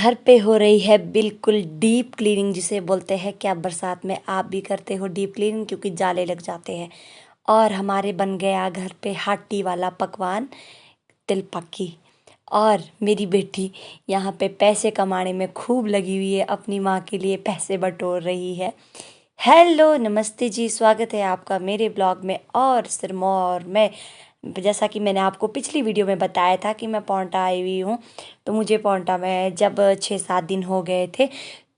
घर पे हो रही है बिल्कुल डीप क्लीनिंग, जिसे बोलते हैं। क्या बरसात में आप भी करते हो डीप क्लीनिंग? क्योंकि जाले लग जाते हैं। और हमारे बन गया घर पे हाटी वाला पकवान, तिल पक्की। और मेरी बेटी यहाँ पे पैसे कमाने में खूब लगी हुई है, अपनी माँ के लिए पैसे बटोर रही है। हेलो, नमस्ते जी, स्वागत है आपका मेरे ब्लॉग में। और सिरमौर में, जैसा कि मैंने आपको पिछली वीडियो में बताया था कि मैं पौंटा आई हुई हूँ। तो मुझे पौंटा में जब 6-7 दिन हो गए थे,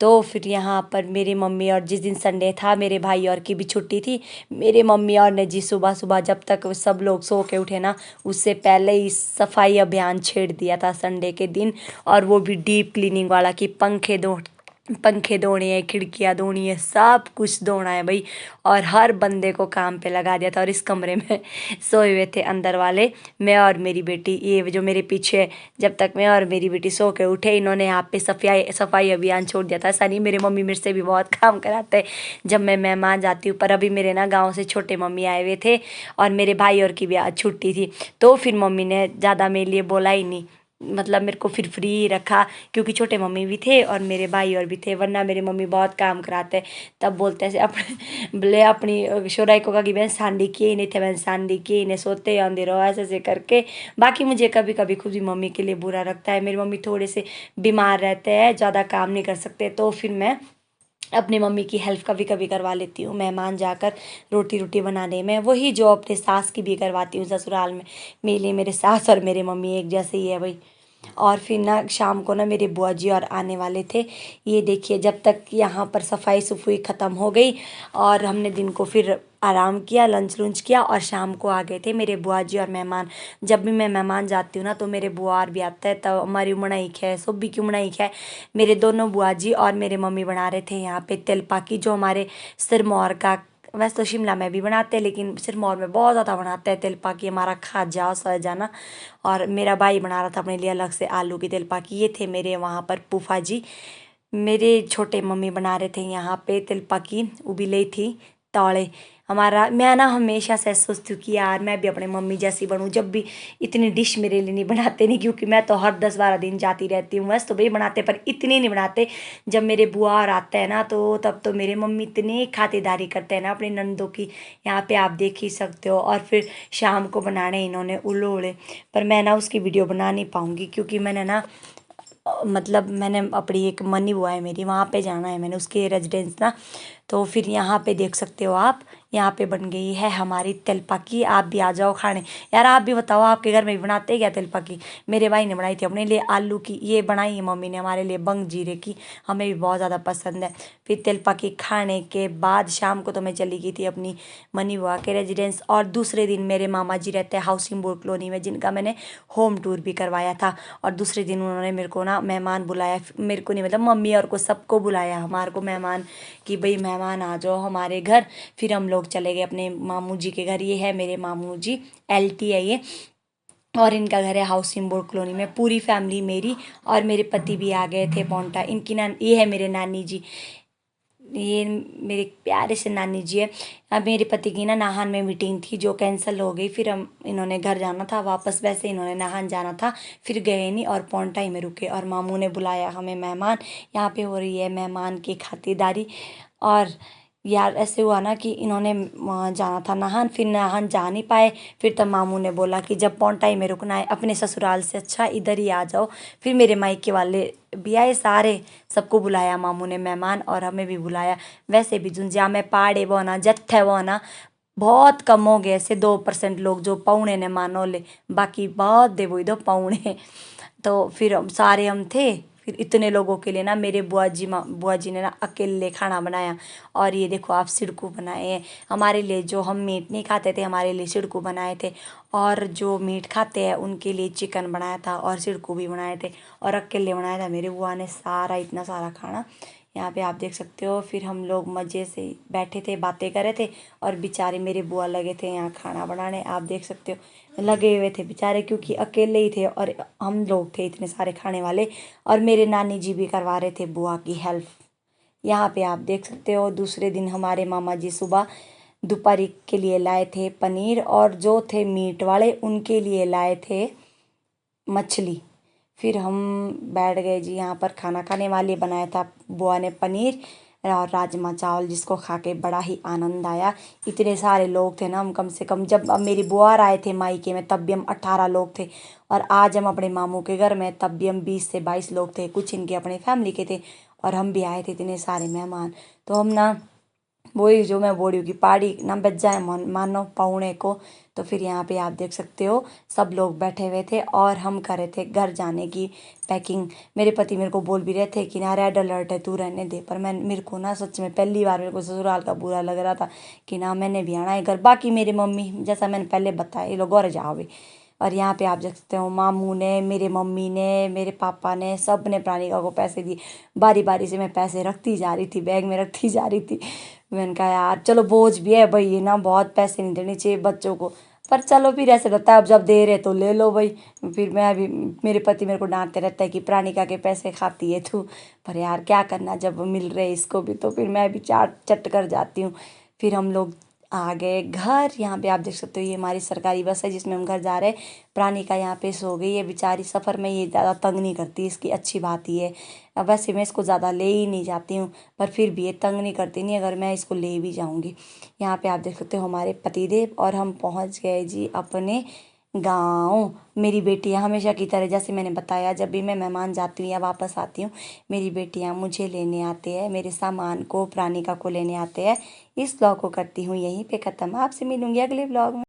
तो फिर यहाँ पर मेरी मम्मी, और जिस दिन संडे था मेरे भाई और की भी छुट्टी थी, मेरे मम्मी और ने जी सुबह सुबह जब तक सब लोग सो के उठे ना, उससे पहले ही सफाई अभियान छेड़ दिया था संडे के दिन। और वो भी डीप क्लीनिंग वाला, कि पंखे धोने हैं, खिड़कियाँ धोनी है, सब कुछ धोना है भाई। और हर बंदे को काम पे लगा दिया था। और इस कमरे में सोए हुए थे अंदर वाले, मैं और मेरी बेटी। ये जो मेरे पीछे, जब तक मैं और मेरी बेटी सो के उठे, इन्होंने यहाँ पे सफाई अभियान छोड़ दिया था। ऐसा नहीं, मेरे मम्मी मेरे से भी बहुत काम कराते हैं जब मैं मेहमान जाती हूँ। पर अभी मेरे ना गाँव से छोटे मम्मी आए हुए थे, और मेरे भाई और की भी आज छुट्टी थी, तो फिर मम्मी ने ज़्यादा मेरे लिए बोला ही नहीं। मतलब मेरे को फिर फ्री रखा, क्योंकि छोटे मम्मी भी थे और मेरे भाई और भी थे। वरना मेरे मम्मी बहुत काम कराते, तब बोलते ऐसे अपने बोले अपनी शोराई को कहा कि बहन सांडी किए नहीं थे, बहन सांडी किए इन्हें, सोते आंदे रहो, ऐसे ऐसे करके। बाकी मुझे कभी कभी खुद भी मम्मी के लिए बुरा लगता है। मेरी मम्मी थोड़े से बीमार रहते हैं, ज़्यादा काम नहीं कर सकते, तो फिर मैं अपनी मम्मी की हेल्प कभी कभी करवा लेती हूँ मेहमान जाकर रोटी रोटी बनाने में। वही जो अपने सास की भी करवाती हूँ ससुराल में। मेरे लिए मेरे सास और मेरे मम्मी एक जैसे ही है भाई। और फिर ना शाम को ना मेरे बुआ जी और आने वाले थे। ये देखिए, जब तक यहाँ पर सफाई सफाई ख़त्म हो गई और हमने दिन को फिर आराम किया, लंच लुंच किया, और शाम को आ गए थे मेरे बुआ जी और मेहमान। जब भी मैं मेहमान जाती हूँ ना, तो मेरे बुआ और भी आता है, तब हमारी उमड़ाई है, सब भी की उमड़ाई है। मेरे दोनों बुआ जी और मेरे मम्मी बना रहे थे यहाँ पे तिल पाकी, जो हमारे सिरमौर का, वैसे तो शिमला में भी बनाते हैं लेकिन सिरमौर में बहुत ज़्यादा बनाते हैं तिल पाकी। हमारा खा जाओ सह जाना। और मेरा भाई बना रहा था अपने लिए अलग से आलू की तिल पाकी। ये थे मेरे वहाँ पर फूफा जी। मेरे छोटे मम्मी बना रहे थे यहाँ पे तिल पाकी, उबली थी तौड़े। हमारा, मैं ना हमेशा से सोचती हूँ कि यार मैं भी अपने मम्मी जैसी बनूँ। जब भी इतनी डिश मेरे लिए नहीं बनाते, नहीं, क्योंकि मैं तो हर 10-12 दिन जाती रहती हूँ। बस तो भाई बनाते, पर इतनी नहीं बनाते। जब मेरे बुआ और आते हैं ना, तो तब तो मेरे मम्मी इतनी खातिरदारी करते हैं ना अपनी नंदों की, यहाँ पे आप देख ही सकते हो। और फिर शाम को बनाने इन्होंने उल्लू उड़े, पर मैं ना उसकी वीडियो बना नहीं पाऊँगी, क्योंकि मैंने ना, मतलब मैंने अपनी एक मनी बुआ है मेरी, वहाँ पे जाना है मैंने, उसके रेजिडेंस ना। तो फिर यहाँ पे देख सकते हो आप, यहाँ पे बन गई है हमारी तिल पाकी। आप भी आ जाओ खाने। यार आप भी बताओ, आपके घर में भी बनाते हैं क्या तिल पाकी? मेरे भाई ने बनाई थी अपने लिए आलू की, ये बनाई है मम्मी ने हमारे लिए बंग जीरे की, हमें भी बहुत ज़्यादा पसंद है। फिर तिल पाकी खाने के बाद शाम को तो मैं चली गई थी अपनी मनी बुआ के रेजिडेंस। और दूसरे दिन मेरे मामा जी रहते हैं हाउसिंग बोर्ड कॉलोनी में, जिनका मैंने होम टूर भी करवाया था। और दूसरे दिन उन्होंने मेरे को ना मेहमान बुलाया, मेरे को नहीं मतलब मम्मी और को सबको बुलाया, हमारे को मेहमान, कि भाई मेहमान आ जाओ हमारे घर। फिर हम लोग चले गए अपने मामू जी के घर। ये है मेरे मामू जी, LT है ये, और इनका घर है हाउसिंग बोर्ड कॉलोनी में। पूरी फैमिली मेरी और मेरे पति भी आ गए थे पौंटा। इनकी ये है मेरे नानी जी, ये मेरे प्यारे से नानी जी है। अब मेरे पति की ना नाहन में मीटिंग थी जो कैंसिल हो गई, फिर हम, इन्होंने घर जाना था वापस, वैसे इन्होंने नाहन जाना था, फिर गए नहीं और पौंटा ही में रुके। और मामू ने बुलाया हमें मेहमान, यहाँ पे हो रही है मेहमान की खातिरदारी। और यार ऐसे हुआ ना कि इन्होंने वहाँ जाना था नाहन, फिर नाहन जा नहीं पाए। फिर तब मामू ने बोला कि जब पौंटा ही में रुकना है, अपने ससुराल से अच्छा इधर ही आ जाओ। फिर मेरे मायके वाले भी आए सारे, सबको बुलाया मामू ने मेहमान, और हमें भी बुलाया। वैसे भी जुंजिया में पाड़े वो ना जत्थे वो ना बहुत कम हो गए, ऐसे 2% लोग जो पौने ने मानो ले, बाकी बहुत दे वो इधर पौने। तो फिर सारे हम थे। फिर इतने लोगों के लिए ना मेरे बुआ जी ने ना अकेले खाना बनाया। और ये देखो आप, सिड़कू बनाए हैं हमारे लिए। जो हम मीट नहीं खाते थे, हमारे लिए सिड़कू बनाए थे। और जो मीट खाते हैं उनके लिए चिकन बनाया था, और सिड़कू भी बनाए थे। और अकेले बनाया था मेरे बुआ ने सारा, इतना सारा खाना। यहाँ पे आप देख सकते हो। फिर हम लोग मज़े से बैठे थे, बातें कर रहे थे, और बेचारे मेरे बुआ लगे थे यहाँ खाना बनाने। आप देख सकते हो, लगे हुए थे बेचारे, क्योंकि अकेले ही थे और हम लोग थे इतने सारे खाने वाले। और मेरे नानी जी भी करवा रहे थे बुआ की हेल्प। यहाँ पे आप देख सकते हो। दूसरे दिन हमारे मामा जी सुबह दोपहरी के लिए लाए थे पनीर, और जो थे मीट वाले उनके लिए लाए थे मछली। फिर हम बैठ गए जी यहाँ पर खाना खाने वाले। बनाया था बुआ ने पनीर और राजमा चावल, जिसको खा के बड़ा ही आनंद आया। इतने सारे लोग थे ना, हम कम से कम जब अब मेरी बुआ आए थे मायके में तब भी हम 18 लोग थे, और आज हम अपने मामू के घर में तब भी हम 20 से 22 लोग थे। कुछ इनके अपने फैमिली के थे और हम भी आए थे, इतने सारे मेहमान। तो हम ना वही जो मैं बोल रही हूँ कि पहाड़ी ना बच जाए मानो पौने को। तो फिर यहाँ पे आप देख सकते हो सब लोग बैठे हुए थे और हम कर रहे थे घर जाने की पैकिंग। मेरे पति मेरे को बोल भी रहे थे कि ना रेड अलर्ट है, तू रहने दे। पर मैं मेरे को ना सच में पहली बार मेरे को ससुराल का बुरा लग रहा था कि ना मैंने भी आना है घर। बाकी मेरी मम्मी, जैसा मैंने पहले बताया, ये लोग और जाओगे। और यहाँ पे आप देख सकते हो मामू ने, मेरे मम्मी ने, मेरे पापा ने, सब ने प्राणिका को पैसे दिए। बारी बारी से मैं पैसे रखती जा रही थी, बैग में रखती जा रही थी। मैंने कहा यार चलो बोझ भी है भाई, ये ना बहुत पैसे नहीं देने चाहिए बच्चों को। पर चलो फिर ऐसे रहता है, अब जब दे रहे तो ले लो भाई। फिर मैं भी, मेरे पति मेरे को डांटते रहता है कि प्राणिका के पैसे खाती है तू। पर यार क्या करना, जब मिल रहे इसको भी तो फिर मैं भी चाट चट कर जाती हूँ। फिर हम लोग आ गए घर। यहाँ पे आप देख सकते हो ये हमारी सरकारी बस है जिसमें हम घर जा रहे हैं। प्राणिका यहाँ पे सो गई है बेचारी। सफ़र में ये ज़्यादा तंग नहीं करती, इसकी अच्छी बात ही है। अब वैसे मैं इसको ज़्यादा ले ही नहीं जाती हूँ, पर फिर भी ये तंग नहीं करती नहीं अगर मैं इसको ले भी जाऊँगी। यहाँ पे आप देख सकते हो हमारे पतिदेव, और हम पहुँच गए जी अपने गाँव। मेरी बेटियाँ हमेशा की तरह, जैसे मैंने बताया, जब भी मैं मेहमान जाती हूँ या वापस आती हूँ, मेरी बेटियाँ मुझे लेने आते हैं, मेरे सामान को, प्राणिका को लेने आते हैं। इस ब्लॉग को करती हूँ यहीं पे ख़त्म। आपसे मिलूंगी अगले ब्लॉग में।